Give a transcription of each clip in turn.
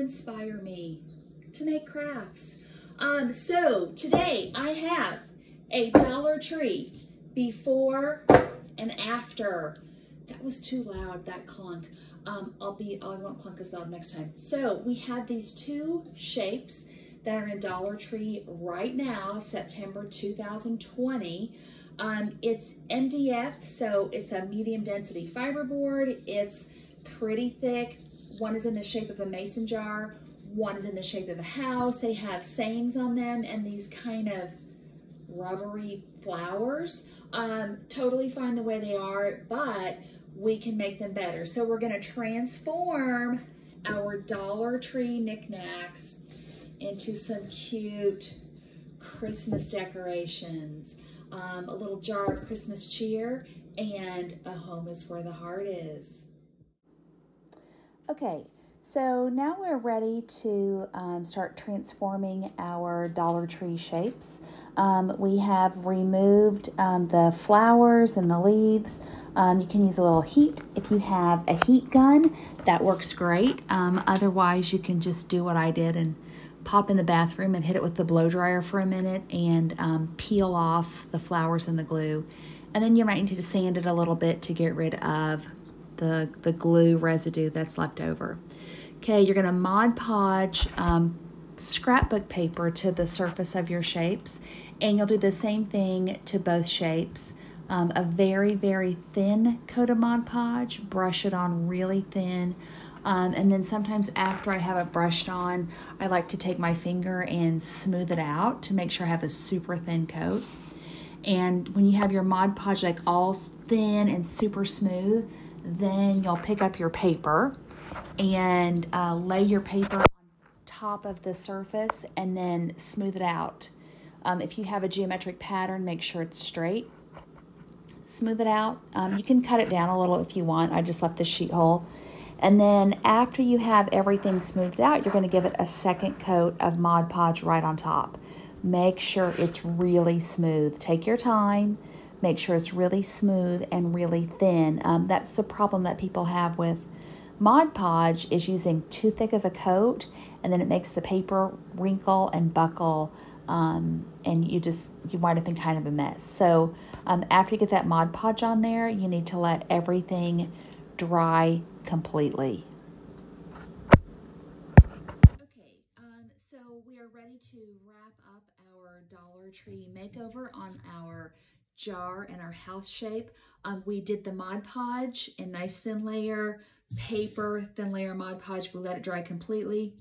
inspire me to make crafts. So today I have a Dollar Tree before and after. That was too loud, that clunk. I won't clunk as loud next time. So we have these two shapes that are in Dollar Tree right now, September 2020. It's MDF, so it's a medium density fiberboard. It's pretty thick. One is in the shape of a mason jar. One is in the shape of a house. They have sayings on them and these kind of rubbery flowers. Totally fine the way they are, but we can make them better. So we're gonna transform our Dollar Tree knickknacks into some cute Christmas decorations. A little jar of Christmas cheer, and a home is where the heart is. Okay, so now we're ready to start transforming our Dollar Tree shapes. We have removed the flowers and the leaves. You can use a little heat. If you have a heat gun, that works great. Otherwise, you can just do what I did and pop in the bathroom and hit it with the blow dryer for a minute and peel off the flowers and the glue. And then you might need to sand it a little bit to get rid of the glue residue that's left over. Okay, you're gonna Mod Podge scrapbook paper to the surface of your shapes, and you'll do the same thing to both shapes. A very, very thin coat of Mod Podge, brush it on really thin. And then sometimes after I have it brushed on, I like to take my finger and smooth it out to make sure I have a super thin coat. And when you have your Mod Podge like all thin and super smooth, then you'll pick up your paper and lay your paper on top of the surface and then smooth it out. If you have a geometric pattern, make sure it's straight. Smooth it out. You can cut it down a little if you want. I just left the sheet hole. And then after you have everything smoothed out, you're going to give it a second coat of Mod Podge right on top. Make sure it's really smooth. Take your time. Make sure it's really smooth and really thin. That's the problem that people have with Mod Podge, is using too thick of a coat, and then it makes the paper wrinkle and buckle, and you wind up in kind of a mess. So after you get that Mod Podge on there, you need to let everything dry completely. Okay, so we are ready to wrap up our Dollar Tree makeover on our jar and our house shape. We did the Mod Podge in nice thin layer, paper, thin layer Mod Podge. We let it dry completely.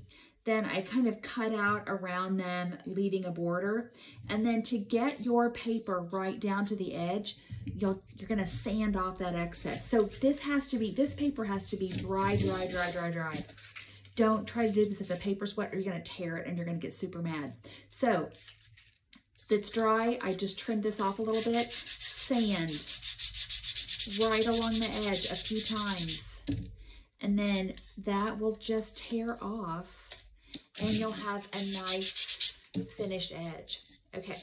Then I kind of cut out around them, leaving a border. And then to get your paper right down to the edge, you're gonna sand off that excess. So this paper has to be dry, dry, dry, dry, dry. Don't try to do this if the paper's wet, or you're gonna tear it and you're gonna get super mad. So it's dry. I just trimmed this off a little bit. Sand right along the edge a few times. And then that will just tear off and you'll have a nice finished edge. Okay,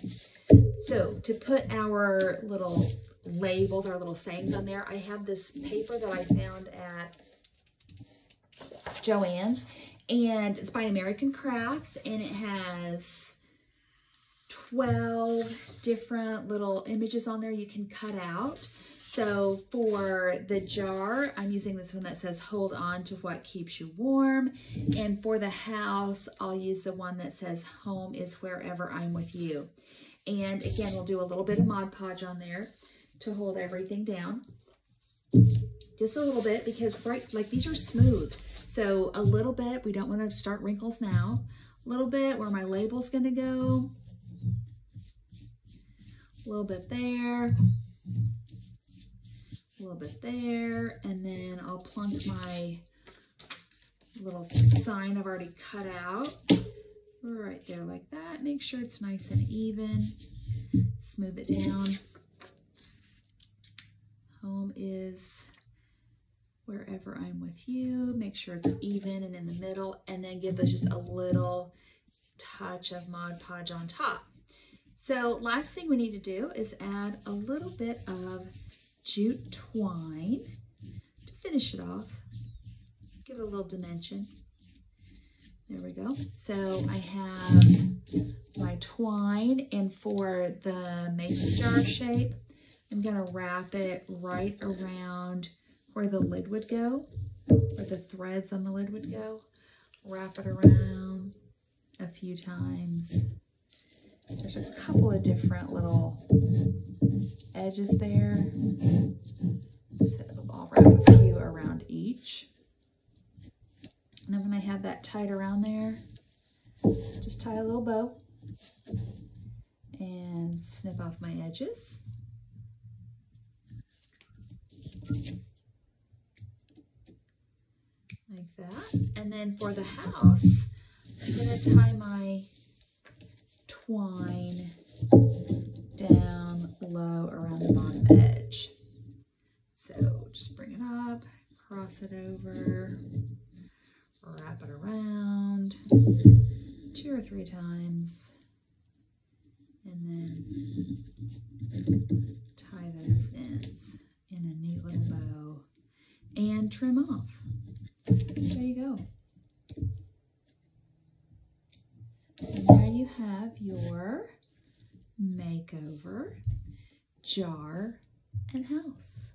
so to put our little labels, our little sayings on there, I have this paper that I found at Joann's, and it's by American Crafts, and it has 12 different little images on there you can cut out. So for the jar, I'm using this one that says, hold on to what keeps you warm. And for the house, I'll use the one that says, home is wherever I'm with you. And again, we'll do a little bit of Mod Podge on there to hold everything down. Just a little bit, because these are smooth. So a little bit, we don't want to start wrinkles now. A little bit where my label's gonna go. A little bit there. A little bit there, and then I'll plunk my little sign I've already cut out right there like that. Make sure it's nice and even. Smooth it down. Home is wherever I'm with you. Make sure it's even and in the middle, and then give those just a little touch of Mod Podge on top. So last thing we need to do is add a little bit of jute twine to finish it off. Give it a little dimension. There we go. So I have my twine, and for the mason jar shape, I'm going to wrap it right around where the lid would go, where the threads on the lid would go. Wrap it around a few times. There's a couple of different little edges there, so I'll wrap a few around each. And then when I have that tied around there, just tie a little bow and snip off my edges. Like that. And then for the house, I'm going to tie my twine down low around the bottom edge. So just bring it up, cross it over, wrap it around 2 or 3 times, and then tie those ends in a neat little bow and trim off. There you go. And there you have your makeover jar and house.